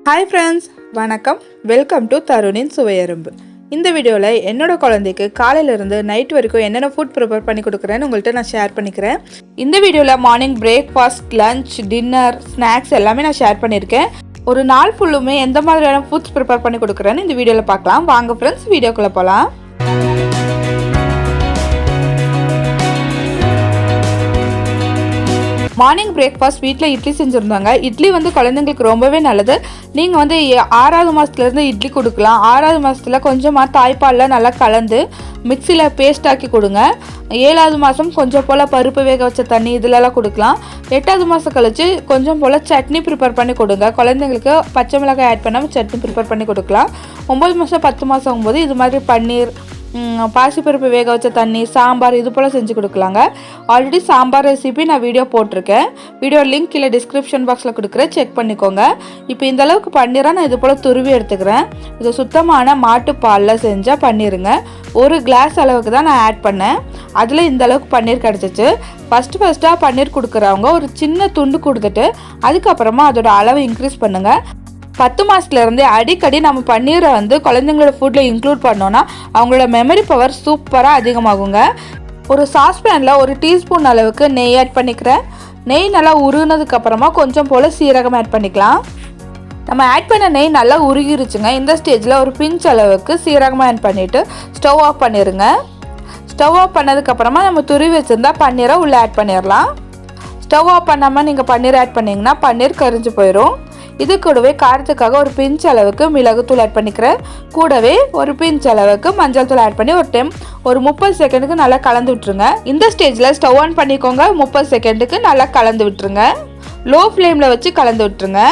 Hi friends, வணக்கம். Welcome to தருணின் சுவையரும்பு. இந்த வீடியோவில் என்னோட குழந்தைக்கு காலையிலேருந்து நைட் வரைக்கும் என்னென்ன ஃபுட் ப்ரிப்பேர் பண்ணி கொடுக்குறேன்னு உங்கள்கிட்ட நான் ஷேர் பண்ணிக்கிறேன். இந்த வீடியோவில் morning breakfast, lunch, dinner, snacks எல்லாமே நான் ஷேர் பண்ணியிருக்கேன். ஒரு நாள் ஃபுல்லுமே எந்த மாதிரியான ஃபுட்ஸ் ப்ரிப்பேர் பண்ணி கொடுக்குறேன்னு இந்த வீடியோவில் பார்க்கலாம். வாங்க ஃப்ரெண்ட்ஸ், வீடியோக்குள்ளே போகலாம். மார்னிங் பிரேக்ஃபாஸ்ட் வீட்டில் இட்லி செஞ்சுருந்தாங்க. இட்லி வந்து குழந்தைங்களுக்கு ரொம்பவே நல்லது. நீங்கள் வந்து 6வது மாதத்துலேருந்து இட்லி கொடுக்கலாம். 6வது மாதத்தில் கொஞ்சமாக தாய்ப்பாலில் நல்லா கலந்து மிக்சியில் பேஸ்ட் ஆக்கி கொடுங்க. 7வது மாதம் கொஞ்சம் போல் பருப்பு வேக வச்ச தண்ணி இதிலெல்லாம் கொடுக்கலாம். 8வது மாதம் கழிச்சு கொஞ்சம் போல் சட்னி ப்ரிப்பேர் பண்ணி கொடுங்க. குழந்தைங்களுக்கு பச்சை மிளகாய் ஆட் பண்ணாமல் சட்னி ப்ரிப்பேர் பண்ணி கொடுக்கலாம். 9 மாதம் 10 மாதம் ஆகும்போது இது மாதிரி பன்னீர், பாசிப்பருப்பு வேக வச்ச தண்ணி, சாம்பார் இது போல் செஞ்சு கொடுக்கலாங்க. ஆல்ரெடி சாம்பார் ரெசிபி நான் வீடியோ போட்டிருக்கேன். வீடியோ லிங்க் கீழே டிஸ்கிரிப்ஷன் பாக்ஸில் கொடுக்குறேன், செக் பண்ணிக்கோங்க. இப்போ இந்த அளவுக்கு பன்னீராக நான் இது போல் துருவி எடுத்துக்கிறேன். இது சுத்தமான மாட்டு பாலில் செஞ்சால் பன்னீருங்க. 1 கிளாஸ் அளவுக்கு தான் நான் ஆட் பண்ணேன். அதில் இந்த அளவுக்கு பன்னீர் கிடச்சிச்சு. ஃபஸ்ட்டாக பன்னீர் கொடுக்குறவங்க ஒரு சின்ன துண்டு கொடுத்துட்டு அதுக்கப்புறமா அதோட அளவை இன்க்ரீஸ் பண்ணுங்கள். 10 மாதத்துலேருந்தே அடிக்கடி நம்ம பன்னீரை வந்து குழந்தைங்களோட ஃபுட்டில் இன்க்ளூட் பண்ணோன்னா அவங்களோட மெமரி பவர் சூப்பராக அதிகமாகுங்க. ஒரு சாஸ்பேனில் 1 டீஸ்பூன் அளவுக்கு நெய் ஆட் பண்ணிக்கிறேன். நெய் நல்லா உருகினதுக்கப்புறமா கொஞ்சம் போல் சீரகம் ஆட் பண்ணிக்கலாம். நம்ம ஆட் பண்ண நெய் நல்லா உருகிருச்சுங்க. இந்த ஸ்டேஜில் ஒரு பிஞ்ச் அளவுக்கு சீரகமாக ஆட் பண்ணிவிட்டு ஸ்டவ் ஆஃப் பண்ணிடுங்க. ஸ்டவ் ஆஃப் பண்ணதுக்கப்புறமா நம்ம துருவி வச்சுருந்தா பன்னீரை உள்ளே ஆட் பண்ணிடலாம். ஸ்டவ் ஆஃப் பண்ணாமல் நீங்கள் பன்னீர் ஆட் பண்ணிங்கன்னா பன்னீர் கரிஞ்சு போயிடும். இது கூடவே காரத்துக்காக ஒரு பிஞ்ச் அளவுக்கு மிளகுத்தூள் ஆட் பண்ணிக்கிறேன். கூடவே ஒரு பிஞ்ச் அளவுக்கு மஞ்சள் தூள் ஆட் பண்ணி ஒரு 30 செகண்டுக்கு நல்லா கலந்து விட்டுருங்க. இந்த ஸ்டேஜில் ஸ்டவ் ஆன் பண்ணிக்கோங்க. 30 செகண்டுக்கு நல்லா கலந்து விட்டுருங்க. லோ ஃப்ளேமில் வச்சு கலந்து விட்டுருங்க.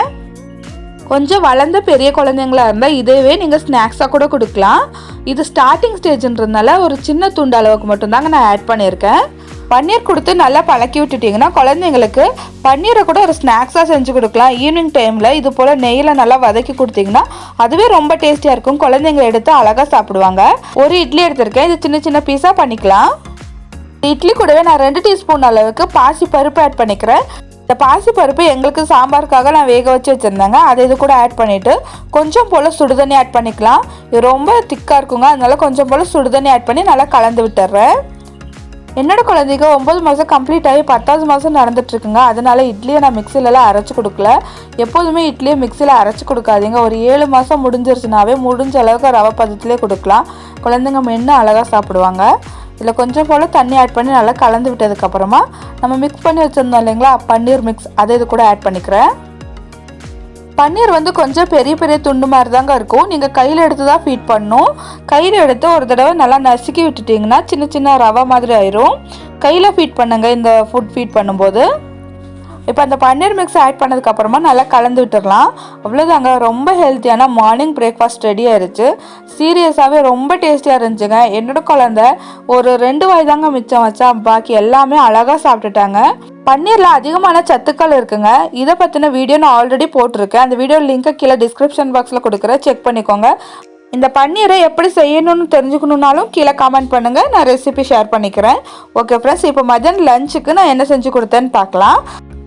கொஞ்சம் வளர்ந்த பெரிய குழந்தைங்களா இருந்தால் இதுவே நீங்கள் ஸ்நாக்ஸாக கூட கொடுக்கலாம். இது ஸ்டார்டிங் ஸ்டேஜ்ன்றதுனால ஒரு சின்ன துண்டு அளவுக்கு மட்டும்தாங்க நான் ஆட் பண்ணியிருக்கேன். பன்னீர் கொடுத்து நல்லா பழக்கி விட்டுட்டிங்கன்னா குழந்தைங்களுக்கு பன்னீரை கூட ஒரு ஸ்நாக்ஸாக செஞ்சு கொடுக்கலாம். ஈவினிங் டைமில் இது போல் நெய்யில் நல்லா வதக்கி கொடுத்தீங்கன்னா அதுவே ரொம்ப டேஸ்டியாக இருக்கும். குழந்தைங்க எடுத்து அழகாக சாப்பிடுவாங்க. ஒரு இட்லி எடுத்திருக்கேன். இது சின்ன சின்ன பீஸாக பண்ணிக்கலாம். இட்லி கூடவே நான் 2 டீஸ்பூன் அளவுக்கு பாசி பருப்பு ஆட் பண்ணிக்கிறேன். இந்த பாசி பருப்பு எங்களுக்கு சாம்பாருக்காக நான் வேக வச்சு வச்சுருந்தேங்க. அதை இது கூட ஆட் பண்ணிவிட்டு கொஞ்சம் போல் சுடுதண்ணி ஆட் பண்ணிக்கலாம். இது ரொம்ப திக்காக இருக்குங்க, அதனால கொஞ்சம் போல் சுடுதண்ணி ஆட் பண்ணி நல்லா கலந்து விட்டுறேன். என்னோட குழந்தைக்கு 9 மாதம் கம்ப்ளீட் ஆகி 10வது மாதம் நடந்துட்டுருக்குங்க. அதனால இட்லியை நான் மிக்சிலலாம் அரைச்சி கொடுக்கல. எப்போதுமே இட்லியை மிக்சியில் அரைச்சி கொடுக்காதீங்க. ஒரு 7 மாதம் முடிஞ்சிருச்சுனாவே முடிஞ்ச அளவுக்கு ரவை பதத்திலே கொடுக்கலாம். குழந்தைங்க மென்று அழகாக சாப்பிடுவாங்க. இதில் கொஞ்சம் போல் தண்ணி ஆட் பண்ணி நல்லா கலந்து விட்டதுக்கப்புறமா நம்ம மிக்ஸ் பண்ணி வச்சுருந்தோம் இல்லைங்களா பன்னீர் மிக்ஸ், அதை இது கூட ஆட் பண்ணிக்கிறேன். பன்னீர் வந்து கொஞ்சம் பெரிய பெரிய துண்டு மாதிரி தாங்க இருக்கும். நீங்கள் கையில் எடுத்து தான் ஃபீட் பண்ணணும். கையில் எடுத்து ஒரு தடவை நல்லா நசுக்கி விட்டுட்டிங்கன்னா சின்ன சின்ன ரவை மாதிரி ஆயிரும். கையில் ஃபீட் பண்ணுங்க இந்த ஃபுட் ஃபீட் பண்ணும்போது. இப்போ அந்த பன்னீர் மிக்ஸ் ஆட் பண்ணதுக்கப்புறமா நல்லா கலந்து விட்டுடலாம். அவ்வளோதாங்க, ரொம்ப ஹெல்த்தியான மார்னிங் பிரேக்ஃபாஸ்ட் ரெடி ஆயிடுச்சு. சீரியஸாகவே ரொம்ப டேஸ்டியாக இருந்துச்சுங்க. என்னோட குழந்தை ஒரு 2 வாய் தாங்க மிச்சம் வச்சா, பாக்கி எல்லாமே அழகாக சாப்பிட்டுட்டாங்க. பன்னீரில் அதிகமான சத்துக்கள் இருக்குங்க. இதை பற்றின வீடியோ நான் ஆல்ரெடி போட்டிருக்கேன். அந்த வீடியோ லிங்க்கை கீழே டிஸ்கிரிப்ஷன் பாக்ஸில் கொடுக்குறேன், செக் பண்ணிக்கோங்க. இந்த பன்னீரை எப்படி செய்யணும்னு தெரிஞ்சுக்கணுன்னாலும் கீழே கமெண்ட் பண்ணுங்கள், நான் ரெசிபி ஷேர் பண்ணிக்கிறேன். ஓகே ஃப்ரெண்ட்ஸ், இப்போ மதியானம் லஞ்சுக்கு நான் என்ன செஞ்சு கொடுத்தேன்னு பார்க்கலாம்.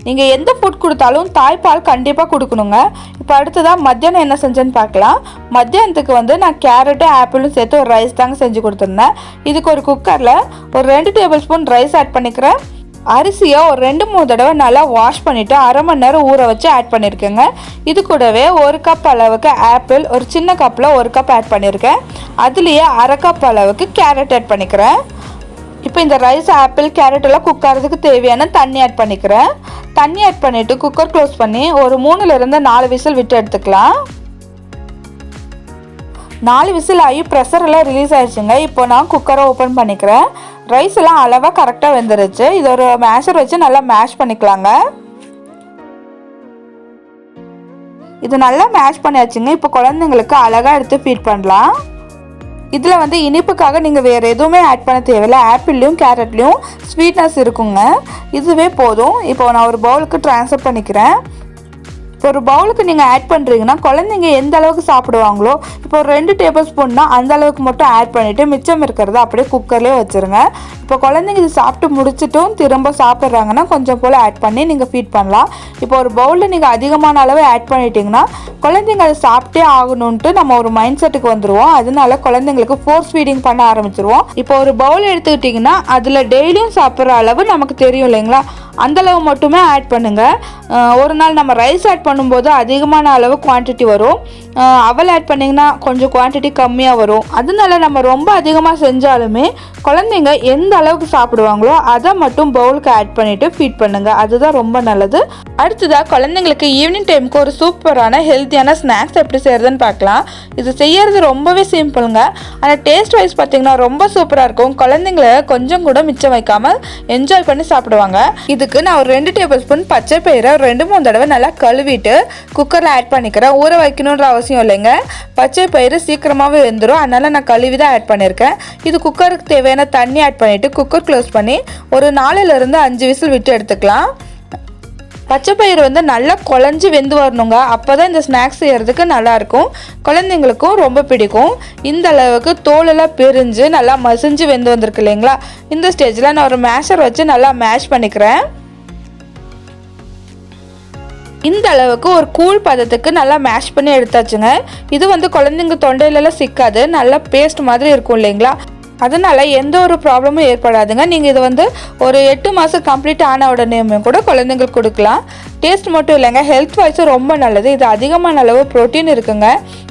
நீங்கள் எந்த ஃபுட் கொடுத்தாலும் தாய்ப்பால் கண்டிப்பாக கொடுக்கணுங்க. இப்போ அடுத்ததாக மத்தியானம் என்ன செஞ்சேன்னு பார்க்கலாம். மத்தியானத்துக்கு வந்து நான் கேரட்டும் ஆப்பிளும் சேர்த்து ஒரு ரைஸ் தாங்க செஞ்சு கொடுத்துருந்தேன். இதுக்கு ஒரு குக்கரில் ஒரு 2 டேபிள் ஸ்பூன் ரைஸ் ஆட் பண்ணிக்கிறேன். அரிசியை ஒரு 2-3 தடவை நல்லா வாஷ் பண்ணிவிட்டு 1/2 மணி நேரம் ஊற வச்சு ஆட் பண்ணியிருக்கேங்க. இது கூடவே 1 கப் அளவுக்கு ஆப்பிள், ஒரு சின்ன கப்பில் 1 கப் ஆட் பண்ணியிருக்கேன். அதுலேயே 1/2 கப் அளவுக்கு கேரட் ஆட் பண்ணிக்கிறேன். இப்போ இந்த ரைஸ், ஆப்பிள், கேரட் எல்லாம் குக் ஆகிறதுக்கு தேவையான தண்ணி ஆட் பண்ணிக்கிறேன். தண்ணி ஆட் பண்ணிவிட்டு குக்கர் க்ளோஸ் பண்ணி ஒரு 3லேருந்து 4 விசில் விட்டு எடுத்துக்கலாம். 4 விசில் ஆகி ப்ரெஷர் எல்லாம் ரிலீஸ் ஆயிடுச்சுங்க. இப்போ நான் குக்கரை ஓப்பன் பண்ணிக்கிறேன். ரைஸ் எல்லாம் அளவாக கரெக்டாக வெந்துருச்சு. இது ஒரு மேஷர் வச்சு நல்லா மேஷ் பண்ணிக்கலாங்க. இது நல்லா மேஷ் பண்ணியாச்சுங்க. இப்போ குழந்தைங்களுக்கு அழகாக எடுத்து ஃபீட் பண்ணலாம். இதில் வந்து இனிப்புக்காக நீங்கள் வேறு எதுவுமே ஆட் பண்ண தேவையில்லை. ஆப்பிள்லையும் கேரட்லேயும் ஸ்வீட்னஸ் இருக்குங்க, இதுவே போதும். இப்போ நான் ஒரு பவுலுக்கு ட்ரான்ஸ்ஃபர் பண்ணிக்கிறேன். ஒரு பவுலுக்கு நீங்கள் ஆட் பண்ணுறீங்கன்னா குழந்தைங்க எந்த அளவுக்கு சாப்பிடுவாங்களோ இப்போ ஒரு 2 டேபிள் ஸ்பூன்னா அந்த அளவுக்கு மட்டும் ஆட் பண்ணிவிட்டு மிச்சம் இருக்கிறத அப்படியே குக்கர்லேயே வச்சுருங்க. இப்போ குழந்தைங்க இது சாப்பிட்டு முடிச்சிட்டும் திரும்ப சாப்பிட்றாங்கன்னா கொஞ்சம் போல் ஆட் பண்ணி நீங்கள் ஃபீட் பண்ணலாம். இப்போ ஒரு பவுலில் நீங்கள் அதிகமான அளவு ஆட் பண்ணிட்டீங்கன்னா குழந்தைங்க அதை சாப்பிட்டே ஆகணுன்ட்டு நம்ம ஒரு மைண்ட் செட்டுக்கு வந்துடுவோம். அதனால குழந்தைங்களுக்கு ஃபோர்ஸ் ஃபீடிங் பண்ண ஆரம்பிச்சிருவோம். இப்போ ஒரு பவுல் எடுத்துக்கிட்டிங்கன்னா அதில் டெய்லியும் சாப்பிட்ற அளவு நமக்கு தெரியும் இல்லைங்களா, அந்தளவு மட்டுமே ஆட் பண்ணுங்கள். ஒரு நாள் நம்ம ரைஸ் ஆட் பண்ணும்போது அதிகமான அளவு குவான்டிட்டி வரும், அவல் ஆட் பண்ணிங்கன்னா கொஞ்சம் குவான்டிட்டி கம்மியாக வரும். அதனால நம்ம ரொம்ப அதிகமாக செஞ்சாலுமே குழந்தைங்க எந்த அளவுக்கு சாப்பிடுவாங்களோ அதை மட்டும் பவுலுக்கு ஆட் பண்ணிவிட்டு ஃபீட் பண்ணுங்கள். அதுதான் ரொம்ப நல்லது. அடுத்ததாக குழந்தைங்களுக்கு ஈவினிங் டைமுக்கு ஒரு சூப்பரான ஹெல்த்தியான ஸ்நாக்ஸ் எப்படி செய்கிறதுன்னு பார்க்கலாம். இது செய்யறது ரொம்பவே சிம்பிளுங்க, ஆனால் டேஸ்ட் வைஸ் பார்த்திங்கன்னா ரொம்ப சூப்பராக இருக்கும். குழந்தைங்களை கொஞ்சம் கூட மிச்சம் வைக்காமல் என்ஜாய் பண்ணி சாப்பிடுவாங்க. இதுக்கு நான் ஒரு 2 டேபிள் ஸ்பூன் பச்சை பயிரை 2-3 தடவை நல்லா கழுவிட்டு குக்கரில் ஆட் பண்ணிக்கிறேன். ஊற வைக்கணுன்ற அவசியம் இல்லைங்க, பச்சை பயிறு சீக்கிரமாகவே வெந்துடும், அதனால் நான் கழுவி தான் ஆட் பண்ணியிருக்கேன். இது குக்கருக்கு தேவையான தண்ணி ஆட் பண்ணிவிட்டு குக்கர் க்ளோஸ் பண்ணி ஒரு 4-5 விசில் விட்டு எடுத்துக்கலாம். பச்சை பயிறு நல்லா குழஞ்சி வெந்து வரணுங்க, அப்போ தான் இந்த ஸ்நாக்ஸ் செய்கிறதுக்கு நல்லாயிருக்கும், குழந்தைங்களுக்கும் ரொம்ப பிடிக்கும். இந்த அளவுக்கு தோலெல்லாம் பிரிஞ்சு நல்லா மசிஞ்சு வெந்து வந்திருக்கு இல்லைங்களா, இந்த ஸ்டேஜில் நான் ஒரு மேஷர் வச்சு நல்லா மேஷ் பண்ணிக்கிறேன். இந்த அளவுக்கு ஒரு கூழ் பதத்துக்கு நல்லா மேஷ் பண்ணி எடுத்தாச்சுங்க. இது குழந்தைங்க தொண்டையிலலாம் சிக்காது, நல்லா பேஸ்ட் மாதிரி இருக்கும் இல்லைங்களா, அதனால் எந்த ஒரு ப்ராப்ளமும் ஏற்படாதுங்க. நீங்கள் இது ஒரு 8 மாதம் கம்ப்ளீட் ஆன உடனேயுமே கூட குழந்தைங்களுக்கு கொடுக்கலாம். டேஸ்ட் மட்டும் இல்லைங்க, ஹெல்த் வைஸும் ரொம்ப நல்லது. இது அதிகமான அளவு ப்ரோட்டீன் இருக்குங்க,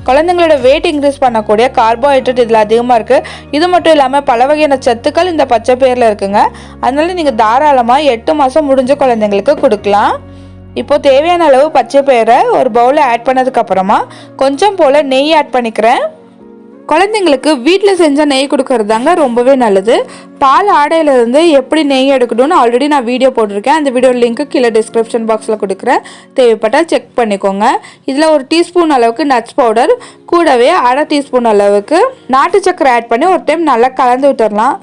குழந்தைங்களோட வெயிட் இன்க்ரீஸ் பண்ணக்கூடிய கார்போஹைட்ரேட் இதில் அதிகமாக இருக்குது. இது மட்டும் இல்லாமல் பல வகையான சத்துக்கள் இந்த பச்சை பயிரில் இருக்குங்க. அதனால நீங்கள் தாராளமாக 8 மாதம் முடிஞ்ச குழந்தைங்களுக்கு கொடுக்கலாம். இப்போது தேவையான அளவு பச்சை பயிரை ஒரு பவுலில் ஆட் பண்ணதுக்கப்புறமா கொஞ்சம் போல் நெய் ஆட் பண்ணிக்கிறேன். குழந்தைங்களுக்கு வீட்டில் செஞ்ச நெய் கொடுக்கறது தாங்க ரொம்பவே நல்லது. பால் ஆடையிலேருந்து எப்படி நெய் எடுக்கணும்னு ஆல்ரெடி நான் வீடியோ போட்டிருக்கேன், அந்த வீடியோ லிங்க்கு கீழே டிஸ்கிரிப்ஷன் பாக்ஸில் கொடுக்குறேன், தேவைப்பட்டால் செக் பண்ணிக்கோங்க. இதில் ஒரு டீஸ்பூன் அளவுக்கு நட்ஸ் பவுடர் கூடவே 1/2 டீஸ்பூன் அளவுக்கு நாட்டு சக்கரை ஆட் பண்ணி ஒரு டைம் நல்லா கலந்து விட்டுடலாம்.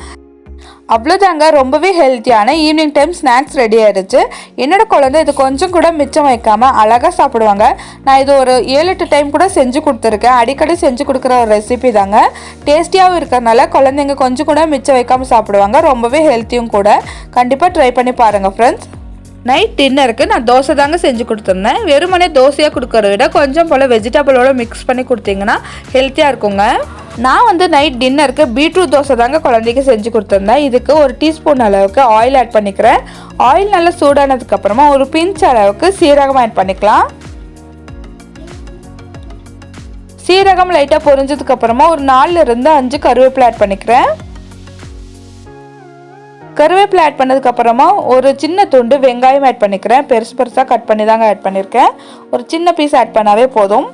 அவ்வளோதாங்க, ரொம்பவே ஹெல்த்தியான ஈவினிங் டைம் ஸ்நாக்ஸ் ரெடி ஆகிடுச்சு. என்னோட குழந்தை இது கொஞ்சம் கூட மிச்சம் வைக்காமல் அழகாக சாப்பிடுவாங்க. நான் இது ஒரு 7-8 டைம் கூட செஞ்சு கொடுத்துருக்கேன், அடிக்கடி செஞ்சு கொடுக்குற ஒரு ரெசிபி தாங்க. டேஸ்டியாகவும் இருக்கிறதுனால குழந்தைங்க கொஞ்சம் கூட மிச்சம் வைக்காமல் சாப்பிடுவாங்க, ரொம்பவே ஹெல்த்தியும் கூட. கண்டிப்பாக ட்ரை பண்ணி பாருங்கள் ஃப்ரெண்ட்ஸ். நைட் டின்னருக்கு நான் தோசை தாங்க செஞ்சு கொடுத்துருந்தேன். வெறுமனே தோசையாக கொடுக்கறத விட கொஞ்சம் போல் வெஜிடபிளோட மிக்ஸ் பண்ணி கொடுத்தீங்கன்னா ஹெல்த்தியாக இருக்குங்க. நான் நைட் டின்னருக்கு பீட்ரூட் தோசை தாங்க குழந்தைக்கு செஞ்சு கொடுத்துருந்தேன். இதுக்கு ஒரு டீஸ்பூன் அளவுக்கு ஆயில் ஆட் பண்ணிக்கிறேன். ஆயில் நல்லா சூடானதுக்கப்புறமா ஒரு பிஞ்ச் அளவுக்கு சீரகம் ஆட் பண்ணிக்கலாம். சீரகம் லைட்டாக பொரிஞ்சதுக்கப்புறமா ஒரு 4-5 கருவேப்பிலை ஆட் பண்ணிக்கிறேன். கருவேப்பிலை ஆட் பண்ணதுக்கப்புறமா ஒரு சின்ன துண்டு வெங்காயம் ஆட் பண்ணிக்கிறேன். பெருசாக கட் பண்ணி தாங்க ஆட் பண்ணியிருக்கேன், ஒரு சின்ன பீஸ் ஆட் பண்ணாவே போதும்.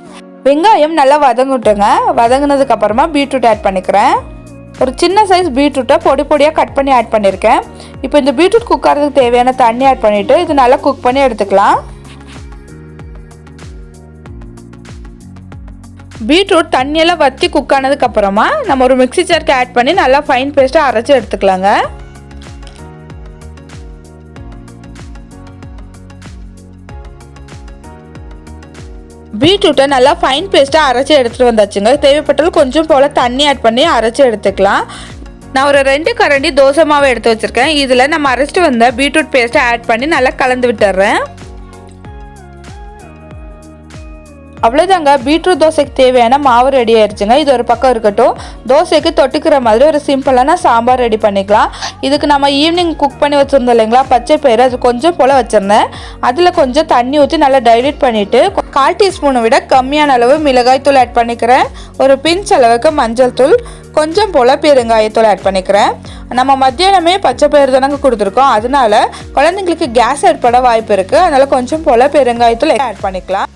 வெங்காயம் நல்லா வதங்கிட்டுங்க. வதங்கினதுக்கப்புறமா பீட்ரூட் ஆட் பண்ணிக்கிறேன். ஒரு சின்ன சைஸ் பீட்ரூட்டை பொடியாக கட் பண்ணி ஆட் பண்ணியிருக்கேன். இப்போ இந்த பீட்ரூட் குக் ஆகிறதுக்கு தேவையான தண்ணி ஆட் பண்ணிவிட்டு இது நல்லா குக் பண்ணி எடுத்துக்கலாம். பீட்ரூட் தண்ணியெல்லாம் வற்றி குக் ஆனதுக்கப்புறமா நம்ம ஒரு மிக்ஸி ஜாருக்கு ஆட் பண்ணி நல்லா ஃபைன் பேஸ்ட்டாக அரைச்சி எடுத்துக்கலாங்க. பீட்ரூட்டை நல்லா ஃபைன் பேஸ்ட்டாக அரைச்சி எடுத்துகிட்டு வந்தாச்சுங்க. தேவைப்பட்டாலும் கொஞ்சம் போல் தண்ணி ஆட் பண்ணி அரைச்சி எடுத்துக்கலாம். நான் ஒரு 2 கரண்டி தோசை மாவை எடுத்து வச்சுருக்கேன். இதில் நம்ம அரைச்சிட்டு வந்த பீட்ரூட் பேஸ்ட்டை ஆட் பண்ணி நல்லா கலந்து விட்டுறேன். அவ்வளோதாங்க, பீட்ரூட் தோசைக்கு தேவையான மாவு ரெடி ஆயிடுச்சுங்க. இது ஒரு பக்கம் இருக்கட்டும். தோசைக்கு தொட்டுக்கிற மாதிரி ஒரு சிம்பிளான சாம்பார் ரெடி பண்ணிக்கலாம். இதுக்கு நம்ம ஈவினிங் குக் பண்ணி வச்சுருந்தோம் இல்லைங்களா பச்சை பயிறு, அது கொஞ்சம் போல் வச்சுருந்தேன். அதில் கொஞ்சம் தண்ணி ஊற்றி நல்லா டைல்யூட் பண்ணிவிட்டு 1/4 டீஸ்பூனை விட கம்மியான அளவு மிளகாய் தூள் ஆட் பண்ணிக்கிறேன். ஒரு பிஞ்ச் அளவுக்கு மஞ்சள் தூள், கொஞ்சம் போல் பெருங்காயத்தூள் ஆட் பண்ணிக்கிறேன். நம்ம மத்தியானமே பச்சை பயிறு தானங்க கொடுத்துருக்கோம், அதனால குழந்தைங்களுக்கு கேஸ் ஏற்பட வாய்ப்பு இருக்குது, அதனால் கொஞ்சம் போல் பெருங்காயத்தூள் ஆட் பண்ணிக்கலாம்.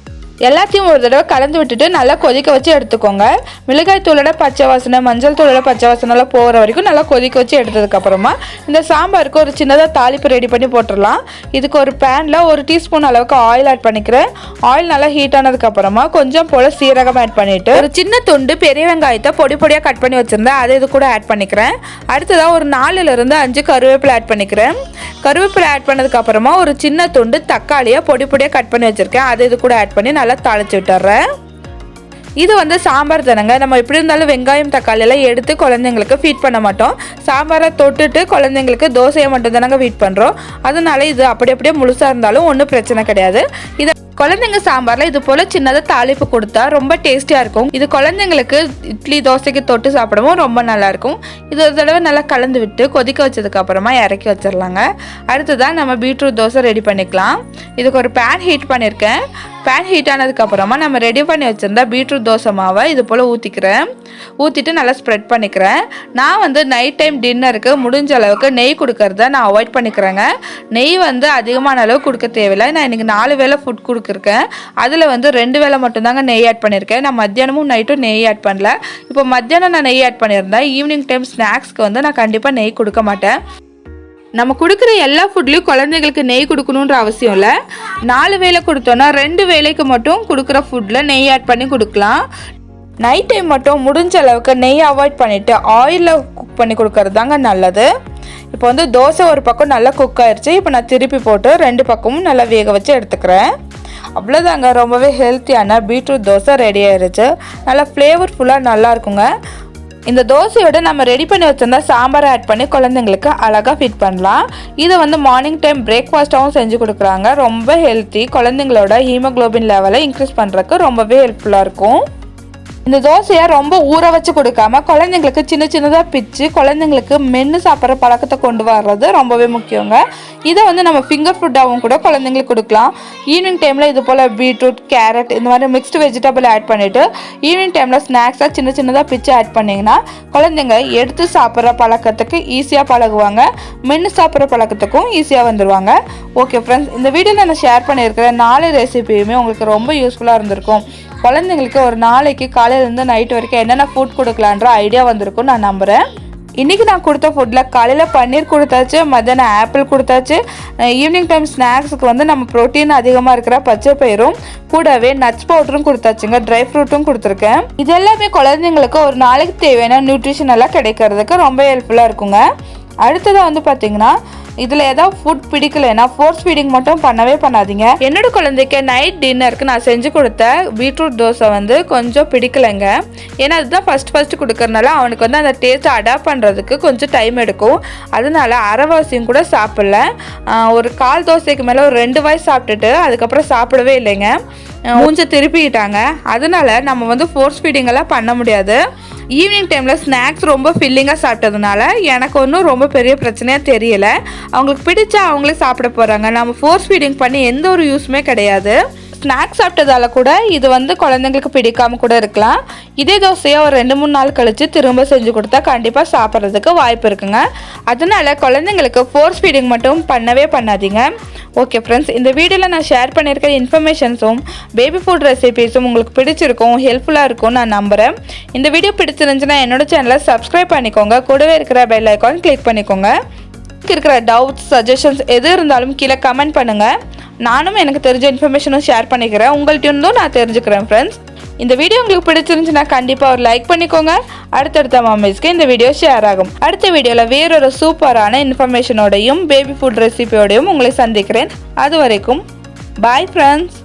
எல்லாத்தையும் ஒரு தடவை கலந்து விட்டுட்டு நல்லா கொதிக்க வச்சு எடுத்துக்கோங்க. மிளகாய் தூளோட பச்சை வாசனை, மஞ்சள் தூளோட பச்சை வாசனைலாம் போகிற வரைக்கும் நல்லா கொதிக்க வச்சு எடுத்ததுக்கப்புறமா இந்த சாம்பாருக்கு ஒரு சின்னதாக தாளிப்பு ரெடி பண்ணி போட்டுடலாம். இதுக்கு ஒரு பேனில் 1 டீஸ்பூன் அளவுக்கு ஆயில் ஆட் பண்ணிக்கிறேன். ஆயில் நல்லா ஹீட் ஆனதுக்கப்புறமா கொஞ்சம் போல் சீரகம் ஆட் பண்ணிவிட்டு ஒரு சின்ன துண்டு பெரிய வெங்காயத்தை பொடி பொடியாக கட் பண்ணி வச்சுருந்தேன், அதை இது கூட ஆட் பண்ணிக்கிறேன். அடுத்ததாக ஒரு 4லிருந்து 5 கருவேப்பிலை ஆட் பண்ணிக்கிறேன். கருவேப்பிலை ஆட் பண்ணதுக்கப்புறமா ஒரு சின்ன துண்டு தக்காளியை பொடி பொடியாக கட் பண்ணி வச்சுருக்கேன், அதை இது கூட ஆட் பண்ணி நல்லா தாளிச்சு விட்டுறேன். இது வந்து சாம்பார் தானங்க. நம்ம எப்படி இருந்தாலும் வெங்காயம் தக்காளி எல்லாம் எடுத்து குழந்தைங்களுக்கு ஃபீட் பண்ண மாட்டோம். சாம்பாரை தொட்டுட்டு குழந்தைங்களுக்கு தோசையை மட்டும் தானங்க ஃபீட் பண்ணுறோம். அதனால இது அப்படியே முழுசாக இருந்தாலும் ஒன்றும் பிரச்சனை கிடையாது. இதை குழந்தைங்க சாம்பாரில் இது போல் சின்னதாக தாளிப்பு கொடுத்தா ரொம்ப டேஸ்டியாக இருக்கும். இது குழந்தைங்களுக்கு இட்லி தோசைக்கு தொட்டு சாப்பிடவும் ரொம்ப நல்லாயிருக்கும். இது ஒரு தடவை நல்லா கலந்து விட்டு கொதிக்க வச்சதுக்கப்புறமா இறக்கி வச்சிடலாங்க. அடுத்ததான் நம்ம பீட்ரூட் தோசை ரெடி பண்ணிக்கலாம். இதுக்கு ஒரு பேன் ஹீட் பண்ணியிருக்கேன். பேன் ஹீட் ஆனதுக்கப்புறமா நம்ம ரெடி பண்ணி வச்சுருந்தா பீட்ரூட் தோசை மாவை இது போல் ஊற்றிட்டு நல்லா ஸ்ப்ரெட் பண்ணிக்கிறேன். நான் வந்து நைட் டைம் டின்னருக்கு முடிஞ்ச அளவுக்கு நெய் கொடுக்கறத நான் அவாய்ட் பண்ணிக்கிறேங்க. நெய் வந்து அதிகமான அளவு கொடுக்க தேவையில்லை. நான் இன்றைக்கி 4 வேளை ஃபுட் கொடுக்குறேன். அதில் வந்து 2 வேளை மட்டும்தாங்க நெய் ஆட் பண்ணியிருக்கேன். நான் மத்தியானமும் நைட்டும் நெய் ஆட் பண்ணல. இப்போ மத்தியானம் நான் நெய் ஆட் பண்ணியிருந்தேன். ஈவினிங் டைம் ஸ்நாக்ஸ்க்கு வந்து நான் கண்டிப்பாக நெய் கொடுக்க மாட்டேன். நம்ம கொடுக்குற எல்லா ஃபுட்லேயும் குழந்தைங்களுக்கு நெய் கொடுக்கணுன்ற அவசியம் இல்லை. 4 வேளை கொடுத்தோன்னா 2 வேளைக்கு மட்டும் கொடுக்குற ஃபுட்டில் நெய் ஆட் பண்ணி கொடுக்கலாம். நைட் டைம் மட்டும் முடிஞ்ச அளவுக்கு நெய் அவாய்ட் பண்ணிவிட்டு ஆயிலில் குக் பண்ணி கொடுக்கறது தாங்க நல்லது. இப்போ வந்து தோசை ஒரு பக்கம் நல்லா குக் ஆயிடுச்சு. இப்போ நான் திருப்பி போட்டு 2 பக்கமும் நல்லா வேக வச்சு எடுத்துக்கிறேன். அவ்வளோதாங்க, ரொம்பவே ஹெல்த்தியான பீட்ரூட் தோசை ரெடி ஆயிடுச்சு. நல்லா ஃப்ளேவர்ஃபுல்லாக நல்லா இருக்குங்க. இந்த தோசையோட நம்ம ரெடி பண்ணி வச்சிருந்தா சாம்பாரை ஆட் பண்ணி குழந்தைங்களுக்கு அழகாக ஃபிட் பண்ணலாம். இதை வந்து மார்னிங் டைம் பிரேக்ஃபாஸ்ட்டாகவும் செஞ்சு கொடுக்குறாங்க. ரொம்ப ஹெல்த்தி. குழந்தைங்களோட ஹீமோக்ளோபின் லெவலை இன்க்ரீஸ் பண்ணுறதுக்கு ரொம்பவே ஹெல்ப்ஃபுல்லாக இருக்கும். இந்த தோசையை ரொம்ப ஊற வச்சு கொடுக்காம குழந்தைங்களுக்கு சின்னதாக பிச்சு குழந்தைங்களுக்கு மென்று சாப்பிட்ற பழக்கத்தை கொண்டு வர்றது ரொம்பவே முக்கியங்க. இதை வந்து நம்ம ஃபிங்கர் ஃபுட்டாகவும் கூட குழந்தைங்களுக்கு கொடுக்கலாம். ஈவினிங் டைமில் இது போல் பீட்ரூட், கேரட் இந்த மாதிரி மிக்ஸ்டு வெஜிடபிள் ஆட் பண்ணிவிட்டு ஈவினிங் டைமில் ஸ்நாக்ஸாக சின்னதாக பிச்சு ஆட் பண்ணிங்கன்னா குழந்தைங்க எடுத்து சாப்பிட்ற பழக்கத்துக்கு ஈஸியாக பழகுவாங்க. மென்று சாப்பிட்ற பழக்கத்துக்கும் ஈஸியாக வந்துடுவாங்க. ஓகே ஃப்ரெண்ட்ஸ், இந்த வீடியோவில் நான் ஷேர் பண்ணியிருக்கிற 4 ரெசிபியுமே உங்களுக்கு ரொம்ப யூஸ்ஃபுல்லாக இருந்திருக்கும். குழந்தைங்களுக்கு ஒரு நாளைக்கு காலையிலேருந்து நைட் வரைக்கும் என்னென்ன ஃபுட் கொடுக்கலான்ற ஐடியா வந்திருக்கும் நான் நம்புகிறேன். இன்றைக்கி நான் கொடுத்த ஃபுட்டில் காலையில் பன்னீர் கொடுத்தாச்சு, மத்தியானம் ஆப்பிள் கொடுத்தாச்சு. ஈவினிங் டைம் ஸ்நாக்ஸுக்கு வந்து நம்ம ப்ரோட்டீன் அதிகமாக இருக்கிற பச்சை பயிரும் கூடவே நட்ஸ் பவுடரும் கொடுத்தாச்சுங்க. ட்ரை ஃப்ரூட்டும் கொடுத்துருக்கேன். இது எல்லாமே குழந்தைங்களுக்கு ஒரு நாளைக்கு தேவையான நியூட்ரிஷன் எல்லாம் கிடைக்கிறதுக்கு ரொம்ப ஹெல்ப்ஃபுல்லாக இருக்குங்க. அடுத்ததாக வந்து பார்த்திங்கன்னா இதில் ஏதாவது ஃபுட் பிடிக்கலைன்னா ஃபோர்ஸ் ஃபீடிங் மட்டும் பண்ணவே பண்ணாதீங்க. என்னோட குழந்தைக்கு நைட் டின்னருக்கு நான் செஞ்சு கொடுத்த பீட்ரூட் தோசை வந்து கொஞ்சம் பிடிக்கலைங்க. ஏன்னா அதுதான் ஃபஸ்ட்டு கொடுக்கறனால அவனுக்கு வந்து அந்த டேஸ்ட்டை அடாப்ட் பண்ணுறதுக்கு கொஞ்சம் டைம் எடுக்கும். அதனால அரைவாசியும் கூட சாப்பிடல. ஒரு 1/4 தோசைக்கு மேலே ஒரு 2 வாய் சாப்பிட்டுட்டு அதுக்கப்புறம் சாப்பிடவே இல்லைங்க. மூஞ்ச திருப்பிக்கிட்டாங்க. அதனால நம்ம வந்து ஃபோர்ஸ் ஃபீடிங்கெல்லாம் பண்ண முடியாது. ஈவினிங் டைமில் ஸ்நாக்ஸ் ரொம்ப ஃபில்லிங்காக சாப்பிட்டதுனால எனக்கு ஒன்றும் ரொம்ப பெரிய பிரச்சனையாக தெரியலை. அவங்களுக்கு பிடிச்சா அவங்களே சாப்பிட போகிறாங்க. நம்ம ஃபோர்ஸ் ஃபீடிங் பண்ணி எந்த ஒரு யூஸுமே கிடையாது. ஸ்நாக்ஸ் சாப்பிட்டதால கூட இது வந்து குழந்தைங்களுக்கு பிடிக்காம கூட இருக்கலாம். இதே தோசையை ஒரு 2-3 நாள் கழித்து திரும்ப செஞ்சு கொடுத்தா கண்டிப்பாக சாப்பிட்றதுக்கு வாய்ப்பு இருக்குங்க. அதனால குழந்தைங்களுக்கு ஃபோர்ஸ் ஃபீடிங் மட்டும் பண்ணவே பண்ணாதீங்க. ஓகே ஃப்ரெண்ட்ஸ், இந்த வீடியோவில் நான் ஷேர் பண்ணியிருக்கிற இன்ஃபர்மேஷன்ஸும் பேபி ஃபுட் ரெசிபீஸும் உங்களுக்கு பிடிச்சிருக்கும், ஹெல்ப்ஃபுல்லாக இருக்கும்னு நான் நம்புகிறேன். இந்த வீடியோ பிடிச்சிருந்துச்சுன்னா என்னோட சேனலை சப்ஸ்கிரைப் பண்ணிக்கோங்க. கூடவே இருக்கிற பெல் ஐக்கான் கிளிக் பண்ணிக்கோங்க. இருக்கிற டவுட்ஸ், சஜஷன்ஸ் எது இருந்தாலும் கீழே கமெண்ட் பண்ணுங்கள். நானும் எனக்கு தெரிஞ்ச இன்ஃபர்மேஷனும் ஷேர் பண்ணிக்கிறேன். உங்கள்கிட்ட இருந்தும் நான் தெரிஞ்சுக்கிறேன் ஃப்ரெண்ட்ஸ். இந்த வீடியோ உங்களுக்கு பிடிச்சிருந்துச்சுன்னா கண்டிப்பாக ஒரு லைக் பண்ணிக்கோங்க. அடுத்தடுத்த மாமிஸ்க்கு இந்த வீடியோ ஷேர் ஆகும். அடுத்த வீடியோவில் வேறொரு சூப்பரான இன்ஃபர்மேஷனோடையும் பேபி ஃபுட் ரெசிபியோடையும் உங்களை சந்திக்கிறேன். அது வரைக்கும் பாய் ஃப்ரெண்ட்ஸ்.